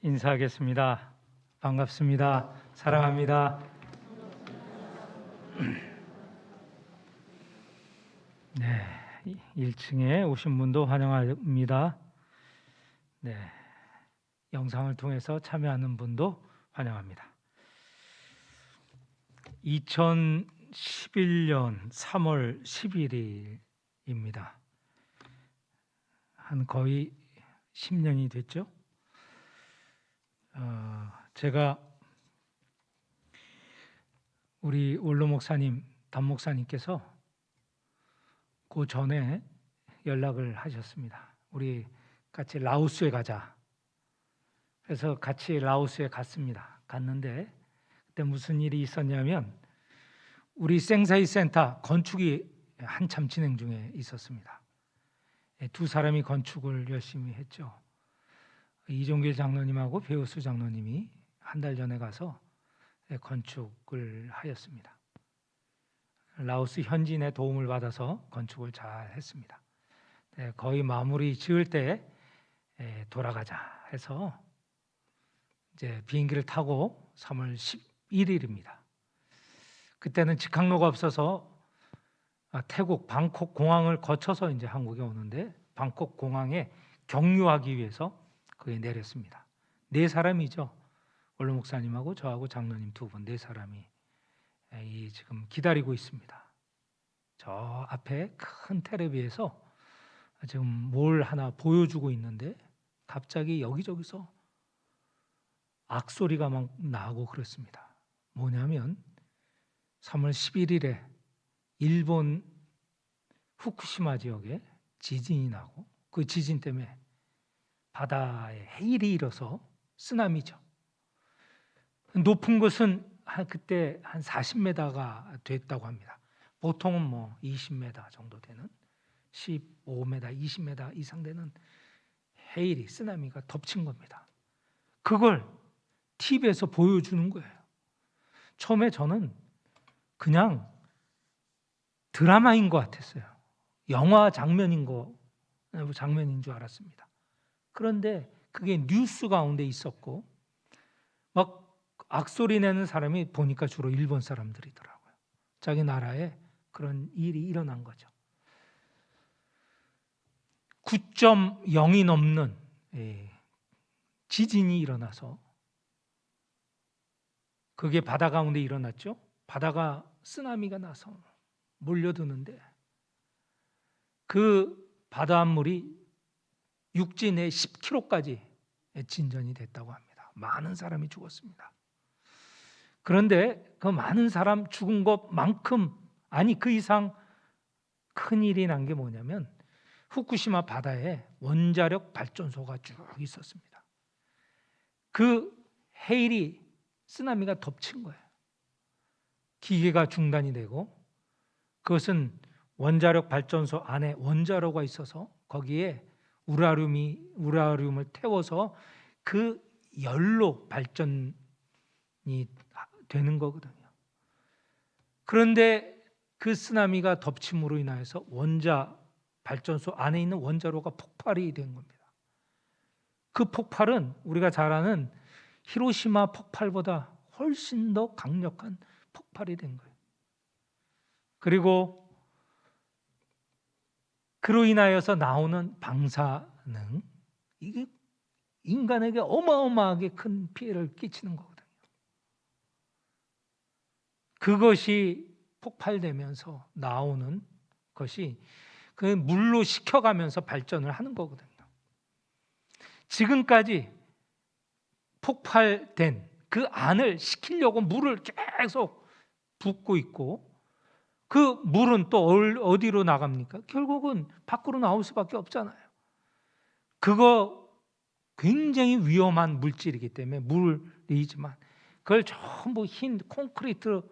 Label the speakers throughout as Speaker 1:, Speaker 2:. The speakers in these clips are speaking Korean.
Speaker 1: 인사하겠습니다. 반갑습니다. 사랑합니다. 네, 1층에 오신 분도 환영합니다. 네, 영상을 통해서 참여하는 분도 환영합니다. 2011년 3월 11일입니다. 한 거의 10년이 됐죠. 제가 우리 원로 목사님, 담 목사님께서 그 전에 연락을 하셨습니다. 우리 같이 라오스에 가자. 그래서 같이 라오스에 갔습니다. 갔는데 그때 무슨 일이 있었냐면 우리 생사이 센터 건축이 한참 진행 중에 있었습니다. 두 사람이 건축을 열심히 했죠. 이종길 장로님하고 배우수 장로님이 한 달 전에 가서 건축을 하였습니다. 라오스 현지인의 도움을 받아서 건축을 잘 했습니다. 거의 마무리 지을 때 돌아가자 해서 이제 비행기를 타고 3월 11일입니다. 그때는 직항로가 없어서 태국 방콕 공항을 거쳐서 이제 한국에 오는데 방콕 공항에 경유하기 위해서 거기에 내렸습니다. 4사람이죠. 원로 목사님하고 저하고 장로님 2분, 4사람이 지금 기다리고 있습니다. 저 앞에 큰 텔레비에서 지금 뭘 하나 보여주고 있는데 갑자기 여기저기서 악소리가 막 나고 그렇습니다. 뭐냐면 3월 11일에 일본 후쿠시마 지역에 지진이 나고 그 지진 때문에 바다에 해일이 일어서 쓰나미죠. 높은 곳은 그때 한 40m가 됐다고 합니다. 보통은 뭐 20m 정도 되는 15m, 20m 이상 되는 해일이 쓰나미가 덮친 겁니다. 그걸 TV에서 보여주는 거예요. 처음에 저는 그냥 드라마인 것 같았어요. 영화 장면인 줄 알았습니다. 그런데 그게 뉴스 가운데 있었고 막 악소리 내는 사람이 보니까 주로 일본 사람들이더라고요. 자기 나라에 그런 일이 일어난 거죠. 9.0이 넘는 지진이 일어나서 그게 바다 가운데 일어났죠. 바다가 쓰나미가 나서 몰려드는데 그 바닷물이 육지 내 10km까지 진전이 됐다고 합니다. 많은 사람이 죽었습니다. 그런데 그 많은 사람 죽은 것만큼 아니 그 이상 큰일이 난 게 뭐냐면 후쿠시마 바다에 원자력 발전소가 쭉 있었습니다. 그 해일이 쓰나미가 덮친 거예요. 기계가 중단이 되고 그것은 원자력 발전소 안에 원자로가 있어서 거기에 우라늄을 태워서 그 열로 발전이 되는 거거든요. 그런데 그 쓰나미가 덮침으로 인하여서 발전소 안에 있는 원자로가 폭발이 된 겁니다. 그 폭발은 우리가 잘 아는 히로시마 폭발보다 훨씬 더 강력한 폭발이 된 거예요. 그리고 그로 인하여서 나오는 방사능, 이게 인간에게 어마어마하게 큰 피해를 끼치는 거거든요. 그것이 폭발되면서 나오는 것이 그 물로 식혀가면서 발전을 하는 거거든요. 지금까지 폭발된 그 안을 식히려고 물을 계속 붓고 있고 그 물은 또 어디로 나갑니까? 결국은 밖으로 나올 수밖에 없잖아요. 그거 굉장히 위험한 물질이기 때문에 물이지만 그걸 전부 흰 콘크리트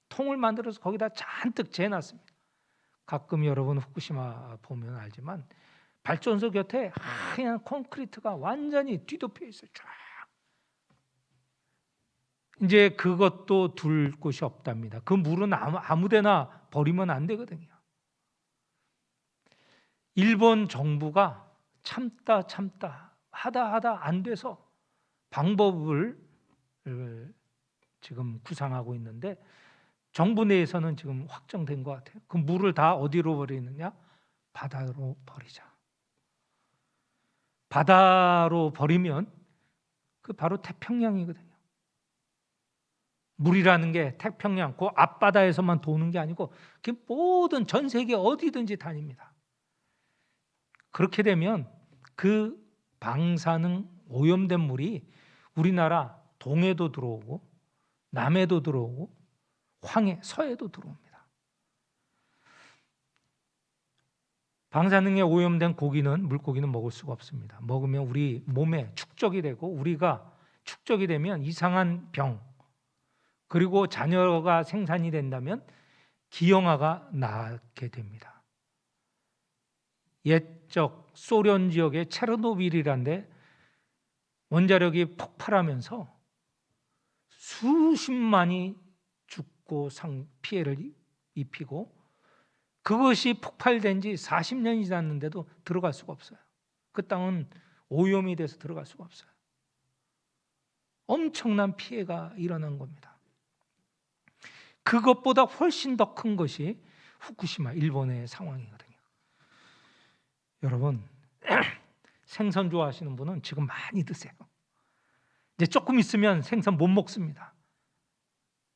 Speaker 1: 통을 만들어서 거기다 잔뜩 재놨습니다. 가끔 여러분 후쿠시마 보면 알지만 발전소 곁에 하얀 콘크리트가 완전히 뒤덮여 있어요. 쫙. 이제 그것도 둘 곳이 없답니다. 그 물은 아무데나 버리면 안 되거든요. 일본 정부가 참다 하다 안 돼서 방법을 지금 구상하고 있는데 정부 내에서는 지금 확정된 것 같아요. 그 물을 다 어디로 버리느냐? 바다로 버리자. 바다로 버리면 그 바로 태평양이거든요. 물이라는 게 태평양 그 앞바다에서만 도는 게 아니고 그 모든 전 세계 어디든지 다닙니다. 그렇게 되면 그 방사능 오염된 물이 우리나라 동해도 들어오고 남해도 들어오고 황해, 서해도 들어옵니다. 방사능에 오염된 물고기는 먹을 수가 없습니다. 먹으면 우리 몸에 축적이 되고 우리가 축적이 되면 이상한 병 그리고 자녀가 생산이 된다면 기형아가 낳게 됩니다. 옛적 소련 지역의 체르노빌이라는 데 원자력이 폭발하면서 수십만이 죽고 피해를 입히고 그것이 폭발된 지 40년이 지났는데도 들어갈 수가 없어요. 그 땅은 오염이 돼서 들어갈 수가 없어요. 엄청난 피해가 일어난 겁니다. 그것보다 훨씬 더 큰 것이 후쿠시마 일본의 상황이거든요. 여러분 생선 좋아하시는 분은 지금 많이 드세요. 이제 조금 있으면 생선 못 먹습니다.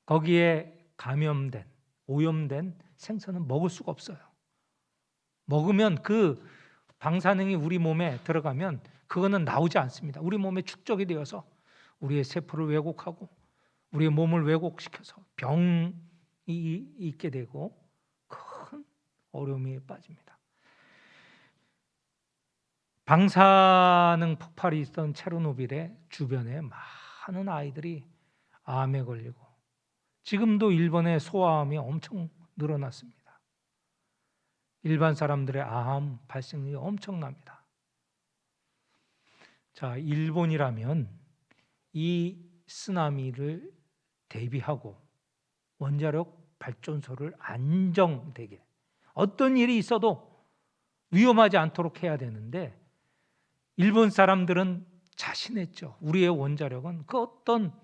Speaker 1: 거기에 감염된 오염된 생선은 먹을 수가 없어요. 먹으면 그 방사능이 우리 몸에 들어가면 그거는 나오지 않습니다. 우리 몸에 축적이 되어서 우리의 세포를 왜곡하고 우리의 몸을 왜곡시켜서 병이 있게 되고 큰 어려움에 빠집니다. 방사능 폭발이 있던 체르노빌의 주변에 많은 아이들이 암에 걸리고 지금도 일본의 소아암이 엄청 늘어났습니다. 일반 사람들의 암 발생률이 엄청납니다. 자, 일본이라면 이 쓰나미를 대비하고 원자력 발전소를 안정되게 어떤 일이 있어도 위험하지 않도록 해야 되는데 일본 사람들은 자신했죠. 우리의 원자력은 그 어떤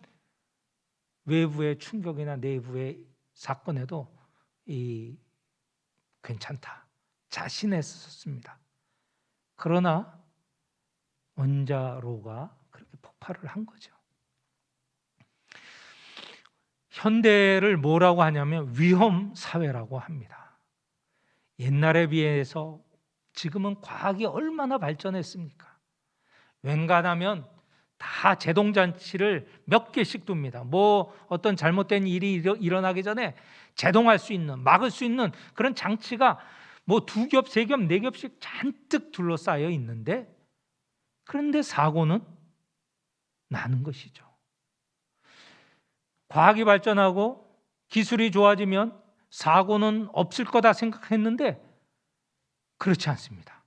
Speaker 1: 외부의 충격이나 내부의 사건에도 괜찮다. 자신했었습니다. 그러나 원자로가 그렇게 폭발을 한 거죠. 현대를 뭐라고 하냐면 위험 사회라고 합니다. 옛날에 비해서 지금은 과학이 얼마나 발전했습니까? 웬간하면 다 제동장치를 몇 개씩 둡니다. 뭐 어떤 잘못된 일이 일어나기 전에 제동할 수 있는, 막을 수 있는 그런 장치가 뭐 2겹, 3겹, 4겹씩 잔뜩 둘러싸여 있는데 그런데 사고는 나는 것이죠. 과학이 발전하고 기술이 좋아지면 사고는 없을 거다 생각했는데 그렇지 않습니다.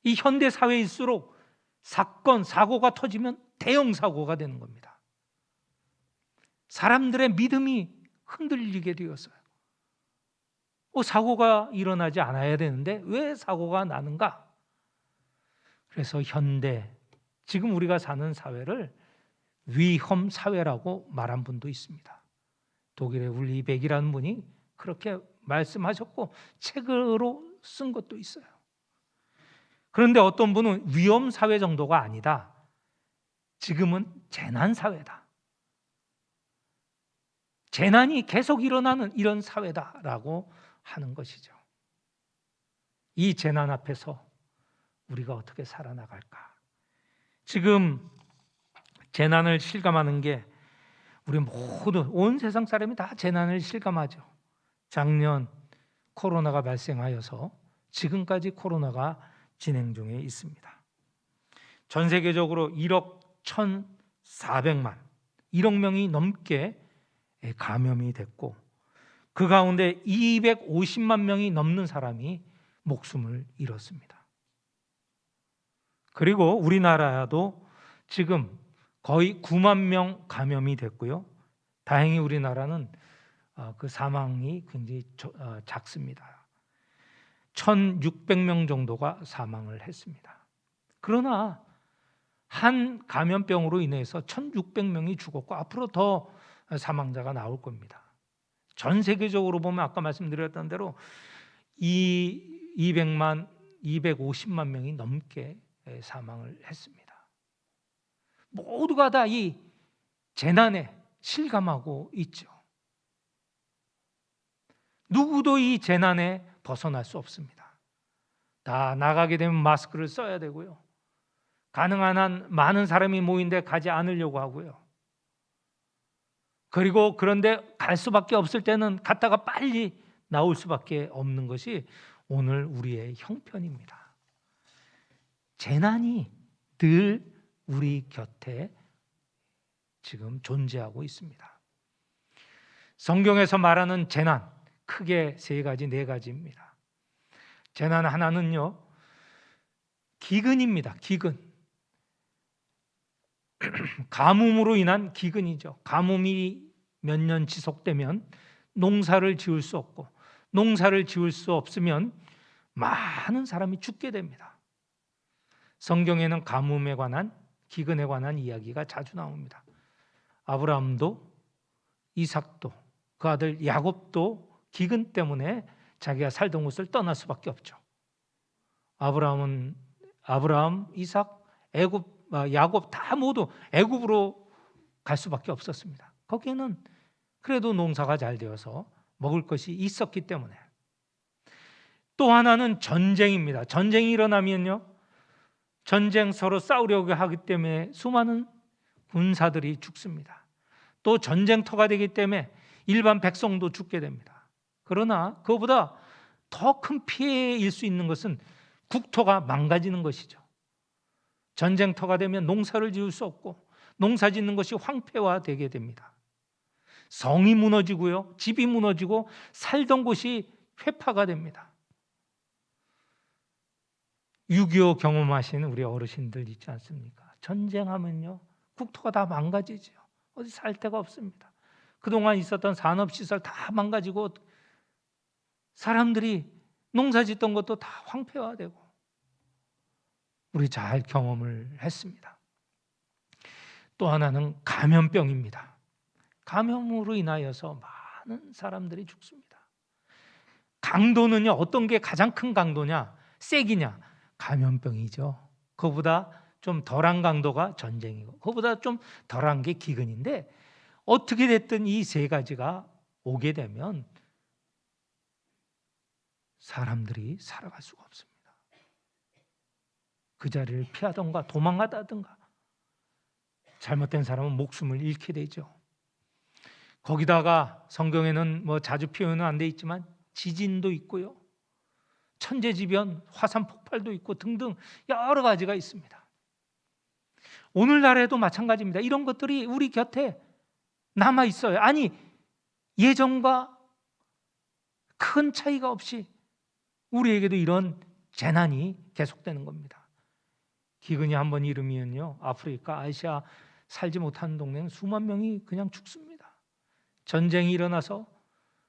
Speaker 1: 이 현대 사회일수록 사건, 사고가 터지면 대형 사고가 되는 겁니다. 사람들의 믿음이 흔들리게 되었어요. 사고가 일어나지 않아야 되는데 왜 사고가 나는가? 그래서 현대, 지금 우리가 사는 사회를 위험 사회라고 말한 분도 있습니다. 독일의 울리백이라는 분이 그렇게 말씀하셨고 책으로 쓴 것도 있어요. 그런데 어떤 분은 위험 사회 정도가 아니다. 지금은 재난 사회다. 재난이 계속 일어나는 이런 사회다라고 하는 것이죠. 이 재난 앞에서 우리가 어떻게 살아나갈까? 지금 재난을 실감하는 게 우리 모두 온 세상 사람이 다 재난을 실감하죠. 작년 코로나가 발생하여서 지금까지 코로나가 진행 중에 있습니다. 전 세계적으로 1억 1,400만 1억 명이 넘게 감염이 됐고 그 가운데 250만 명이 넘는 사람이 목숨을 잃었습니다. 그리고 우리나라도 지금 거의 9만 명 감염이 됐고요. 다행히 우리나라는 그 사망이 굉장히 작습니다. 1,600명 정도가 사망을 했습니다. 그러나 한 감염병으로 인해서 1,600명이 죽었고 앞으로 더 사망자가 나올 겁니다. 전 세계적으로 보면 아까 말씀드렸던 대로 200만, 250만 명이 넘게 사망을 했습니다. 모두가 다 이 재난에 실감하고 있죠. 누구도 이 재난에 벗어날 수 없습니다. 다 나가게 되면 마스크를 써야 되고요. 가능한 한 많은 사람이 모인 데 가지 않으려고 하고요. 그리고 그런데 갈 수밖에 없을 때는 갔다가 빨리 나올 수밖에 없는 것이 오늘 우리의 형편입니다. 재난이 늘 우리 곁에 지금 존재하고 있습니다. 성경에서 말하는 재난 크게 세 가지, 네 가지입니다. 재난 하나는요, 기근입니다. 기근. 가뭄으로 인한 기근이죠. 가뭄이 몇 년 지속되면 농사를 지을 수 없고, 농사를 지을 수 없으면 많은 사람이 죽게 됩니다. 성경에는 가뭄에 관한, 기근에 관한 이야기가 자주 나옵니다. 아브라함도, 이삭도, 그 아들 야곱도 기근 때문에 자기가 살던 곳을 떠날 수밖에 없죠. 아브라함, 이삭, 야곱 다 모두 애굽으로 갈 수밖에 없었습니다. 거기에는 그래도 농사가 잘 되어서 먹을 것이 있었기 때문에. 또 하나는 전쟁입니다. 전쟁이 일어나면요, 전쟁 서로 싸우려고 하기 때문에 수많은 군사들이 죽습니다. 또 전쟁터가 되기 때문에 일반 백성도 죽게 됩니다. 그러나 그보다 더 큰 피해일 수 있는 것은 국토가 망가지는 것이죠. 전쟁터가 되면 농사를 지을 수 없고 농사 짓는 것이 황폐화되게 됩니다. 성이 무너지고요, 집이 무너지고 살던 곳이 회파가 됩니다. 6.25 경험하신 우리 어르신들 있지 않습니까? 전쟁하면요, 국토가 다 망가지죠. 어디 살 데가 없습니다. 그동안 있었던 산업시설 다 망가지고 사람들이 농사 짓던 것도 다 황폐화되고 우리 잘 경험을 했습니다. 또 하나는 감염병입니다. 감염으로 인하여서 많은 사람들이 죽습니다. 강도는요, 어떤 게 가장 큰 강도냐, 세기냐? 감염병이죠. 그보다 좀 덜한 강도가 전쟁이고 그보다 좀 덜한 게 기근인데, 어떻게 됐든 이 세 가지가 오게 되면 사람들이 살아갈 수가 없습니다. 그 자리를 피하던가 도망가다든가, 잘못된 사람은 목숨을 잃게 되죠. 거기다가 성경에는 뭐 자주 표현은 안 돼 있지만 지진도 있고요, 천재지변, 화산 폭발도 있고 등등 여러 가지가 있습니다. 오늘날에도 마찬가지입니다. 이런 것들이 우리 곁에 남아 있어요. 아니, 예전과 큰 차이가 없이 우리에게도 이런 재난이 계속되는 겁니다. 기근이 한번 이르면요, 아프리카, 아시아 살지 못하는 동네는 수만 명이 그냥 죽습니다. 전쟁이 일어나서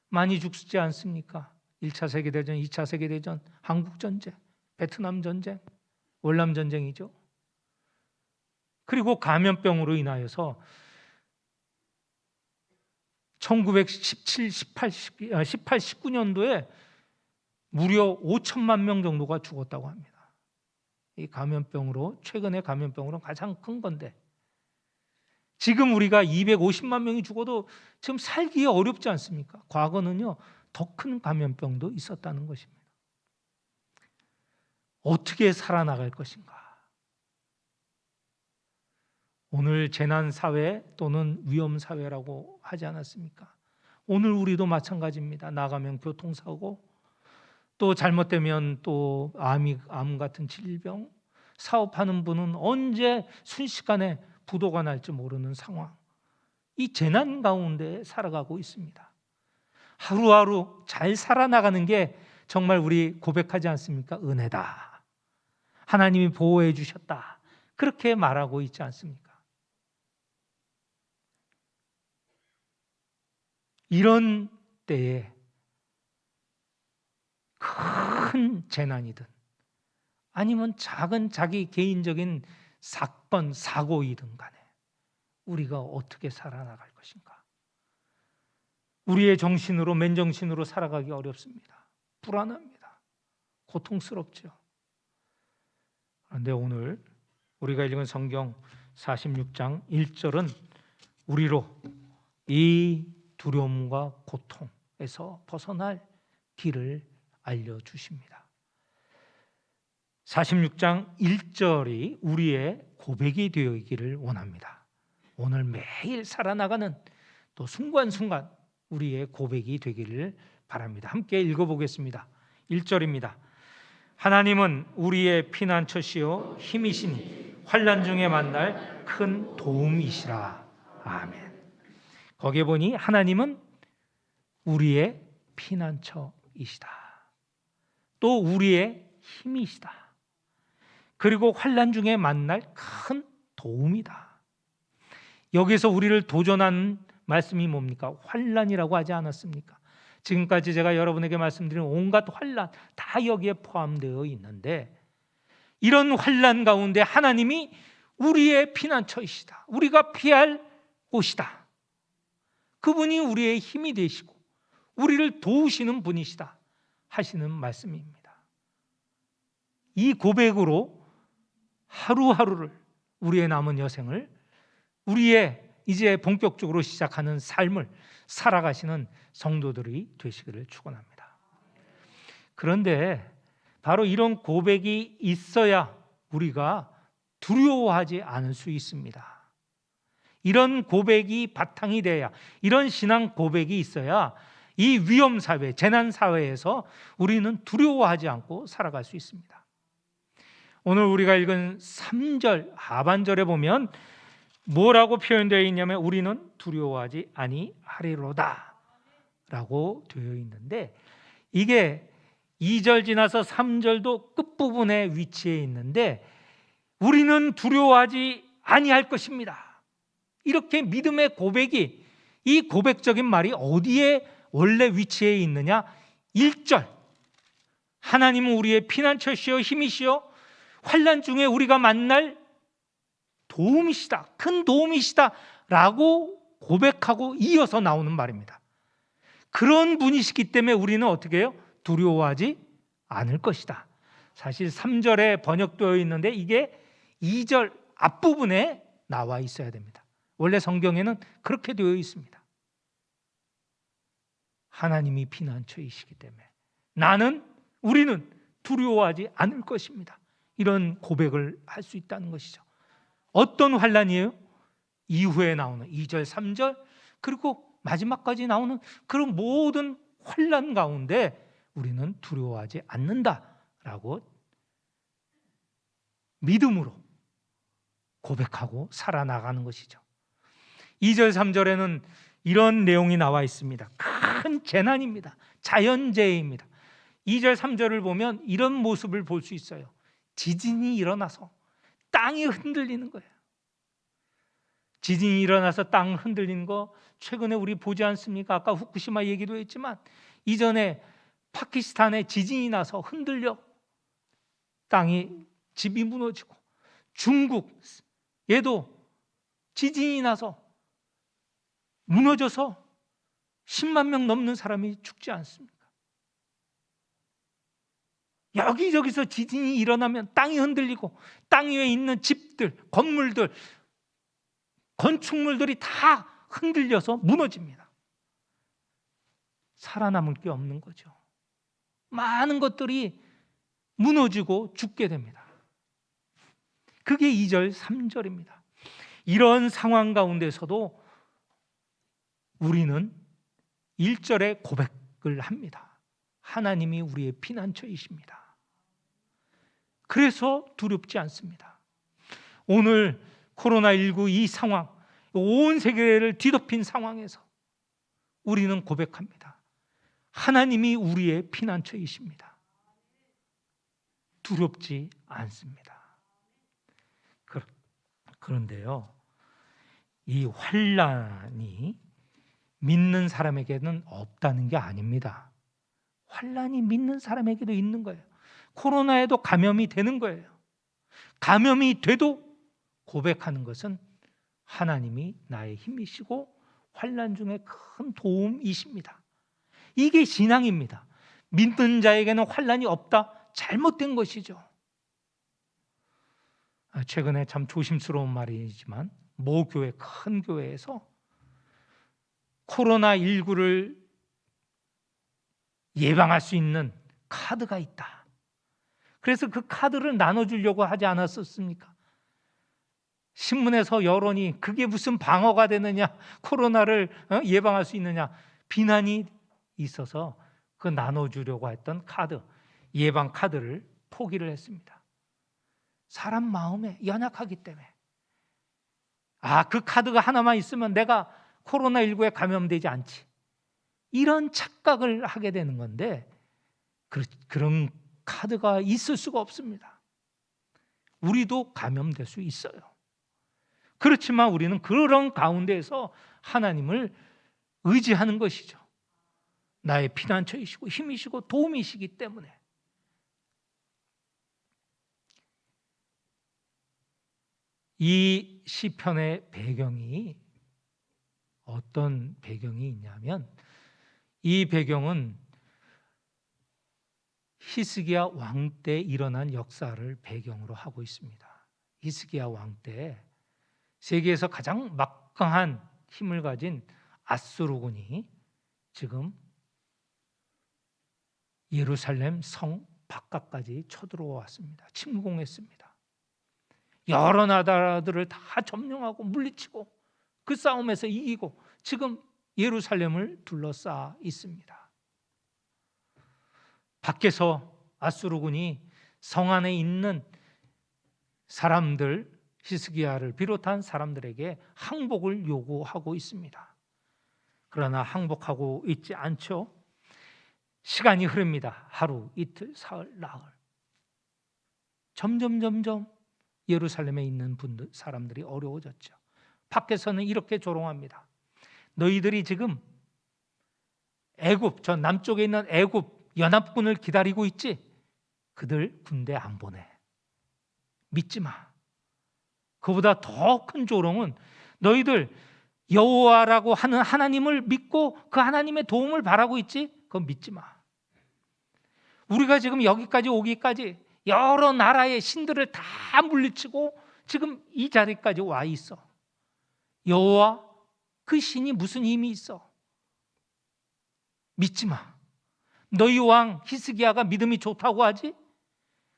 Speaker 1: 많이 죽지 않습니까? 1차 세계대전, 2차 세계대전, 한국전쟁, 베트남 전쟁, 월남 전쟁이죠. 그리고 감염병으로 인하여서 1917, 18, 19년도에 무려 5천만 명 정도가 죽었다고 합니다. 이 감염병으로, 최근의 감염병으로 가장 큰 건데, 지금 우리가 250만 명이 죽어도 지금 살기 어렵지 않습니까? 과거는요, 더 큰 감염병도 있었다는 것입니다. 어떻게 살아나갈 것인가? 오늘 재난사회 또는 위험사회라고 하지 않았습니까? 오늘 우리도 마찬가지입니다. 나가면 교통사고, 또 잘못되면 또 암 같은 질병, 사업하는 분은 언제 순식간에 부도가 날지 모르는 상황, 이 재난 가운데 살아가고 있습니다. 하루하루 잘 살아나가는 게 정말 우리 고백하지 않습니까? 은혜다. 하나님이 보호해 주셨다. 그렇게 말하고 있지 않습니까? 이런 때에 큰 재난이든 아니면 작은 자기 개인적인 사건, 사고이든 간에 우리가 어떻게 살아나갈 것인가? 우리의 정신으로, 맨정신으로 살아가기 어렵습니다. 불안합니다. 고통스럽죠. 그런데 오늘 우리가 읽은 성경 46장 1절은 우리로 이 두려움과 고통에서 벗어날 길을 알려주십니다. 46장 1절이 우리의 고백이 되기를 원합니다. 오늘 매일 살아나가는 또 순간순간 우리의 고백이 되기를 바랍니다. 함께 읽어보겠습니다. 1절입니다. 하나님은 우리의 피난처시요 힘이시니 환난 중에 만날 큰 도움이시라. 아멘. 거기에 보니 하나님은 우리의 피난처이시다. 또 우리의 힘이시다. 그리고 환난 중에 만날 큰 도움이다. 여기서 우리를 도전하는 말씀이 뭡니까? 환난이라고 하지 않았습니까? 지금까지 제가 여러분에게 말씀드린 온갖 환난 다 여기에 포함되어 있는데, 이런 환난 가운데 하나님이 우리의 피난처이시다. 우리가 피할 곳이다. 그분이 우리의 힘이 되시고 우리를 도우시는 분이시다 하시는 말씀입니다. 이 고백으로 하루하루를, 우리의 남은 여생을, 우리의 이제 본격적으로 시작하는 삶을 살아가시는 성도들이 되시기를 축원합니다. 그런데 바로 이런 고백이 있어야 우리가 두려워하지 않을 수 있습니다. 이런 고백이 바탕이 돼야, 이런 신앙 고백이 있어야 이 위험사회, 재난사회에서 우리는 두려워하지 않고 살아갈 수 있습니다. 오늘 우리가 읽은 3절 하반절에 보면 뭐라고 표현되어 있냐면 우리는 두려워하지 아니하리로다 라고 되어 있는데, 이게 2절 지나서 3절도 끝부분에 위치해 있는데 우리는 두려워하지 아니할 것입니다. 이렇게 믿음의 고백이, 이 고백적인 말이 어디에 원래 위치해 있느냐? 1절 하나님은 우리의 피난처시요 힘이시요 환난 중에 우리가 만날 도움이시다, 큰 도움이시다 라고 고백하고 이어서 나오는 말입니다. 그런 분이시기 때문에 우리는 어떻게 해요? 두려워하지 않을 것이다. 사실 3절에 번역되어 있는데 이게 2절 앞부분에 나와 있어야 됩니다. 원래 성경에는 그렇게 되어 있습니다. 하나님이 피난처이시기 때문에 우리는 두려워하지 않을 것입니다. 이런 고백을 할 수 있다는 것이죠. 어떤 환난이에요? 이후에 나오는 2절, 3절 그리고 마지막까지 나오는 그런 모든 환난 가운데 우리는 두려워하지 않는다라고 믿음으로 고백하고 살아나가는 것이죠. 2절, 3절에는 이런 내용이 나와 있습니다. 큰 재난입니다. 자연재해입니다. 2절, 3절을 보면 이런 모습을 볼 수 있어요. 지진이 일어나서 땅이 흔들리는 거예요. 지진이 일어나서 땅 흔들리는 거 최근에 우리 보지 않습니까? 아까 후쿠시마 얘기도 했지만 이전에 파키스탄에 지진이 나서 흔들려 집이 무너지고, 중국 얘도 지진이 나서 무너져서 10만 명 넘는 사람이 죽지 않습니까? 여기저기서 지진이 일어나면 땅이 흔들리고 땅 위에 있는 집들, 건물들, 건축물들이 다 흔들려서 무너집니다. 살아남을 게 없는 거죠. 많은 것들이 무너지고 죽게 됩니다. 그게 2절, 3절입니다. 이런 상황 가운데서도 우리는 1절에 고백을 합니다. 하나님이 우리의 피난처이십니다. 그래서 두렵지 않습니다. 오늘 코로나19 이 상황, 온 세계를 뒤덮인 상황에서 우리는 고백합니다. 하나님이 우리의 피난처이십니다. 두렵지 않습니다. 그런데요, 이 환난이 믿는 사람에게는 없다는 게 아닙니다. 환난이 믿는 사람에게도 있는 거예요. 코로나에도 감염이 되는 거예요. 감염이 돼도 고백하는 것은 하나님이 나의 힘이시고 환난 중에 큰 도움이십니다. 이게 신앙입니다. 믿는 자에게는 환난이 없다? 잘못된 것이죠. 최근에 참 조심스러운 말이지만 모 교회, 큰 교회에서 코로나19를 예방할 수 있는 카드가 있다. 그래서 그 카드를 나눠주려고 하지 않았었습니까? 신문에서 여론이 그게 무슨 방어가 되느냐, 코로나를 예방할 수 있느냐, 비난이 있어서 그 나눠주려고 했던 카드, 예방 카드를 포기를 했습니다. 사람 마음에 연약하기 때문에 그 카드가 하나만 있으면 내가 코로나19에 감염되지 않지, 이런 착각을 하게 되는 건데 그런 카드가 있을 수가 없습니다. 우리도 감염될 수 있어요. 그렇지만 우리는 그런 가운데에서 하나님을 의지하는 것이죠. 나의 피난처이시고 힘이시고 도움이시기 때문에. 이 시편의 배경이 어떤 배경이 있냐면, 이 배경은 히스기야 왕 때 일어난 역사를 배경으로 하고 있습니다. 히스기야 왕 때 세계에서 가장 막강한 힘을 가진 아수르군이 지금 예루살렘 성 바깥까지 쳐들어왔습니다. 침공했습니다. 여러 나라들을 다 점령하고 물리치고 그 싸움에서 이기고 지금 예루살렘을 둘러싸 있습니다. 밖에서 아수르군이 성 안에 있는 사람들, 히스기야를 비롯한 사람들에게 항복을 요구하고 있습니다. 그러나 항복하고 있지 않죠. 시간이 흐릅니다. 하루, 이틀, 사흘, 나흘. 점점 예루살렘에 있는 사람들이 어려워졌죠. 밖에서는 이렇게 조롱합니다. 너희들이 지금 애굽, 저 남쪽에 있는 애굽 연합군을 기다리고 있지? 그들 군대 안 보내. 믿지 마. 그보다 더 큰 조롱은 너희들 여호와라고 하는 하나님을 믿고 그 하나님의 도움을 바라고 있지? 그건 믿지 마. 우리가 지금 여기까지 오기까지 여러 나라의 신들을 다 물리치고 지금 이 자리까지 와 있어. 여호와 그 신이 무슨 힘이 있어? 믿지 마. 너희 왕 히스기야가 믿음이 좋다고 하지?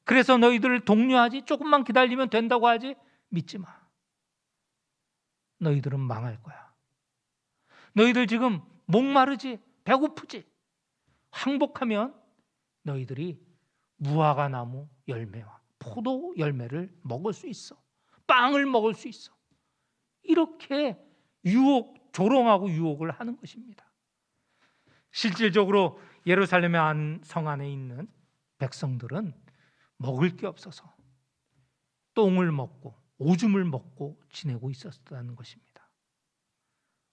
Speaker 1: 그래서 너희들을 독려하지? 조금만 기다리면 된다고 하지? 믿지 마. 너희들은 망할 거야. 너희들 지금 목마르지? 배고프지? 항복하면 너희들이 무화과 나무 열매와 포도 열매를 먹을 수 있어. 빵을 먹을 수 있어. 이렇게 조롱하고 유혹을 하는 것입니다. 실질적으로 예루살렘의 성 안에 있는 백성들은 먹을 게 없어서 똥을 먹고 오줌을 먹고 지내고 있었다는 것입니다.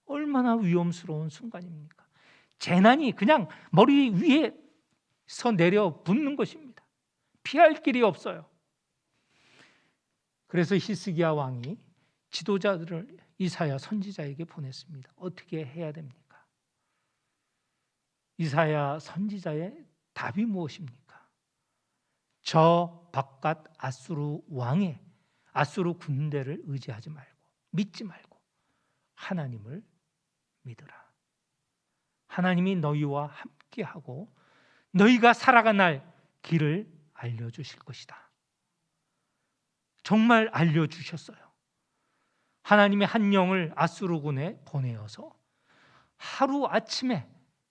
Speaker 1: 얼마나 위험스러운 순간입니까? 재난이 그냥 머리 위에서 내려 붙는 것입니다. 피할 길이 없어요. 그래서 히스기야 왕이 지도자들을 이사야 선지자에게 보냈습니다. 어떻게 해야 됩니까? 이사야 선지자의 답이 무엇입니까? 저 바깥 아수르 왕의 아수르 군대를 의지하지 말고 믿지 말고 하나님을 믿으라. 하나님이 너희와 함께하고 너희가 살아갈 길을 알려주실 것이다. 정말 알려주셨어요. 하나님의 한 영을 아수르군에 보내어서 하루아침에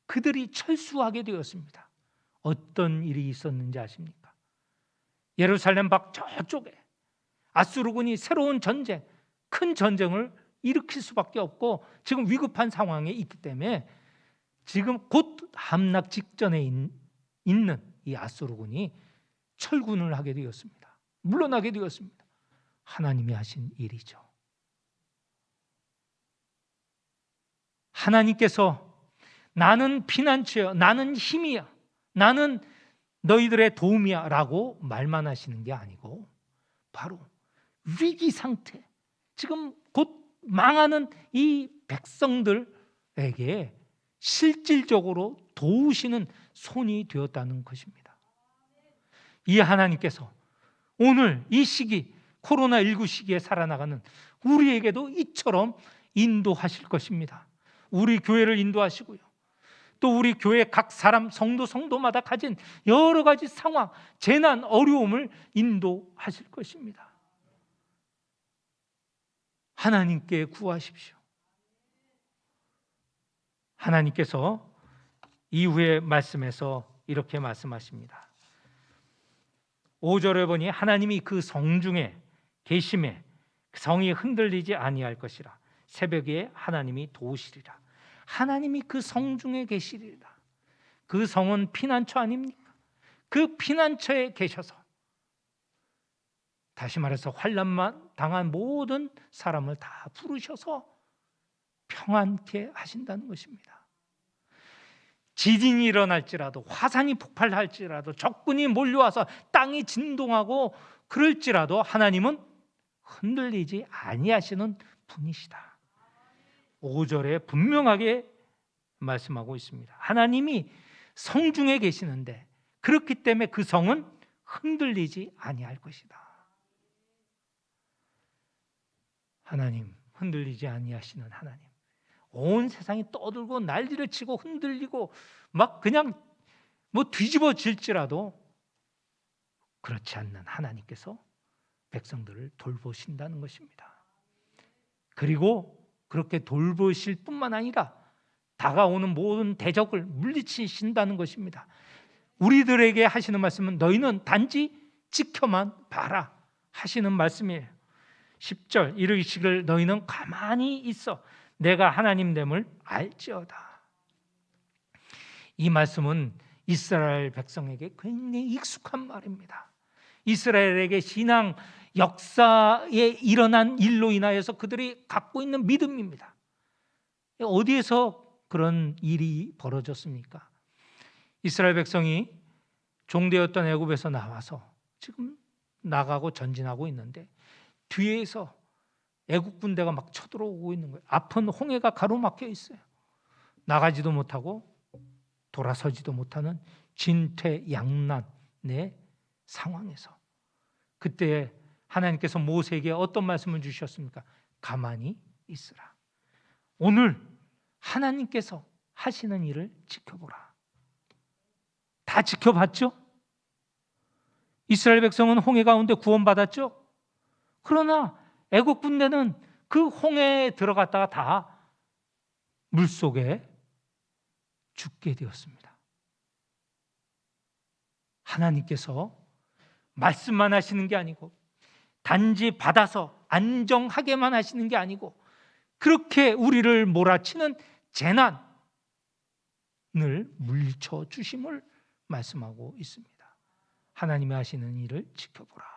Speaker 1: 그들이 철수하게 되었습니다. 어떤 일이 있었는지 아십니까? 예루살렘 밖 저쪽에 아수르군이 새로운 전쟁, 큰 전쟁을 일으킬 수밖에 없고 지금 위급한 상황에 있기 때문에 지금 곧 함락 직전에 있는 이 아수르군이 철군을 하게 되었습니다. 물러나게 되었습니다. 하나님이 하신 일이죠. 하나님께서 나는 피난처야, 나는 힘이야, 나는 너희들의 도움이야 라고 말만 하시는 게 아니고 바로 위기 상태, 지금 곧 망하는 이 백성들에게 실질적으로 도우시는 손이 되었다는 것입니다. 이 하나님께서 오늘 이 시기, 코로나19 시기에 살아나가는 우리에게도 이처럼 인도하실 것입니다. 우리 교회를 인도하시고요, 또 우리 교회 각 사람 성도마다 가진 여러 가지 상황, 재난, 어려움을 인도하실 것입니다. 하나님께 구하십시오. 하나님께서 이후의 말씀에서 이렇게 말씀하십니다. 5절에 보니 하나님이 그 성중에 계심에 성이 흔들리지 아니할 것이라. 새벽에 하나님이 도우시리라. 하나님이 그 성중에 계시리라. 그 성은 피난처 아닙니까? 그 피난처에 계셔서, 다시 말해서 환난만 당한 모든 사람을 다 부르셔서 평안케 하신다는 것입니다. 지진이 일어날지라도, 화산이 폭발할지라도, 적군이 몰려와서 땅이 진동하고 그럴지라도 하나님은 흔들리지 아니하시는 분이시다. 5절에 분명하게 말씀하고 있습니다. 하나님이 성중에 계시는데 그렇기 때문에 그 성은 흔들리지 아니할 것이다. 하나님, 흔들리지 아니하시는 하나님. 온 세상이 떠들고 난리를 치고 흔들리고 막 그냥 뭐 뒤집어질지라도 그렇지 않는 하나님께서 백성들을 돌보신다는 것입니다. 그리고 그렇게 돌보실 뿐만 아니라 다가오는 모든 대적을 물리치신다는 것입니다. 우리들에게 하시는 말씀은 너희는 단지 지켜만 봐라 하시는 말씀이에요. 10절 이르시기를 너희는 가만히 있어 내가 하나님됨을 알지어다. 이 말씀은 이스라엘 백성에게 굉장히 익숙한 말입니다. 이스라엘에게 신앙 역사에 일어난 일로 인하여서 그들이 갖고 있는 믿음입니다. 어디에서 그런 일이 벌어졌습니까? 이스라엘 백성이 종되었던 애굽에서 나와서 지금 나가고 전진하고 있는데 뒤에서 애국 군대가 막 쳐들어오고 있는 거예요. 앞은 홍해가 가로막혀 있어요. 나가지도 못하고 돌아서지도 못하는 진퇴양난의 상황에서 그때 하나님께서 모세에게 어떤 말씀을 주셨습니까? 가만히 있으라. 오늘 하나님께서 하시는 일을 지켜보라. 다 지켜봤죠? 이스라엘 백성은 홍해 가운데 구원받았죠? 그러나 애국 군대는 그 홍해에 들어갔다가 다 물속에 죽게 되었습니다. 하나님께서 말씀만 하시는 게 아니고 단지 받아서 안정하게만 하시는 게 아니고 그렇게 우리를 몰아치는 재난을 물리쳐 주심을 말씀하고 있습니다. 하나님이 하시는 일을 지켜보라.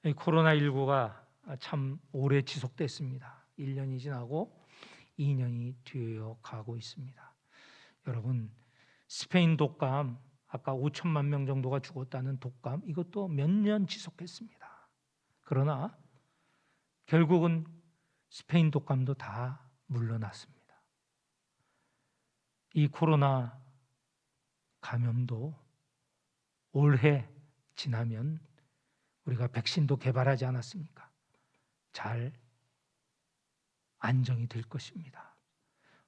Speaker 1: 코로나19가 참 오래 지속됐습니다. 1년이 지나고 2년이 되어 가고 있습니다. 여러분, 스페인 독감, 아까 5천만 명 정도가 죽었다는 독감, 이것도 몇 년 지속했습니다. 그러나 결국은 스페인 독감도 다 물러났습니다. 이 코로나 감염도 올해 지나면 우리가 백신도 개발하지 않았습니까? 잘 안정이 될 것입니다.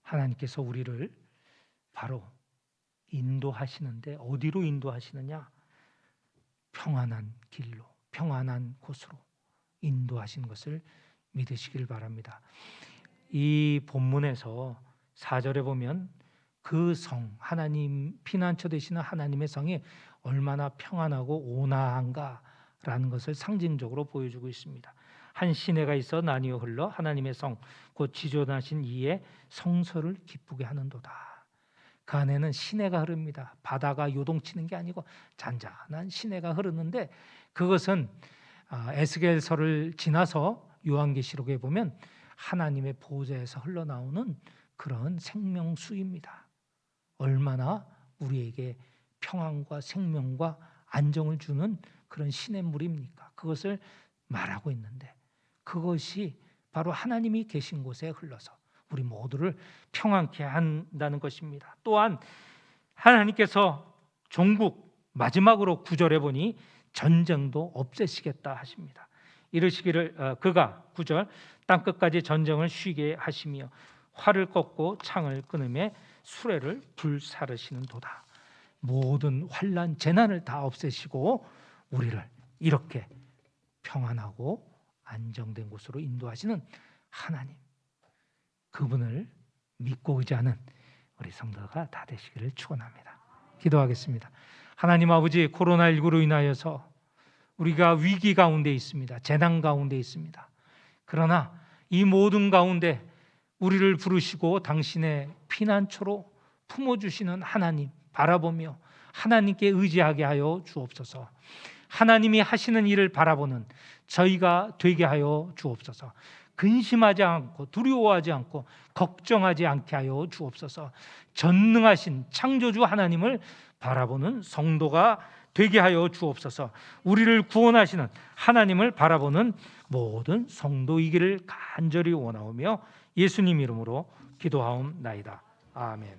Speaker 1: 하나님께서 우리를 바로 인도하시는데 어디로 인도하시느냐? 평안한 길로, 평안한 곳으로 인도하신 것을 믿으시길 바랍니다. 이 본문에서 4절에 보면 그 성, 하나님 피난처 되시는 하나님의 성이 얼마나 평안하고 온화한가라는 것을 상징적으로 보여주고 있습니다. 한 시내가 있어 나뉘어 흘러 하나님의 성, 곧 지존하신 이의 성소를 기쁘게 하는도다. 그 안에는 시내가 흐릅니다. 바다가 요동치는 게 아니고 잔잔한 시내가 흐르는데 그것은 에스겔서를 지나서 요한계시록에 보면 하나님의 보좌에서 흘러나오는 그런 생명수입니다. 얼마나 우리에게 평안과 생명과 안정을 주는 그런 시냇물입니까? 그것을 말하고 있는데 그것이 바로 하나님이 계신 곳에 흘러서 우리 모두를 평안케 한다는 것입니다. 또한 하나님께서 종국 마지막으로 9절에 보니 전쟁도 없애시겠다 하십니다. 이르시기를 그가 9절 땅끝까지 전쟁을 쉬게 하시며 활을 꺾고 창을 끊음에 수레를 불사르시는도다. 모든 환난 재난을 다 없애시고 우리를 이렇게 평안하고 안정된 곳으로 인도하시는 하나님, 그분을 믿고 의지하는 우리 성도가 다 되시기를 축원합니다. 기도하겠습니다. 하나님 아버지, 코로나19로 인하여서 우리가 위기 가운데 있습니다. 재난 가운데 있습니다. 그러나 이 모든 가운데 우리를 부르시고 당신의 피난처로 품어주시는 하나님 바라보며 하나님께 의지하게 하여 주옵소서. 하나님이 하시는 일을 바라보는 저희가 되게 하여 주옵소서. 근심하지 않고 두려워하지 않고 걱정하지 않게 하여 주옵소서. 전능하신 창조주 하나님을 바라보는 성도가 되게 하여 주옵소서. 우리를 구원하시는 하나님을 바라보는 모든 성도이기를 간절히 원하오며 예수님 이름으로 기도하옵나이다. 아멘.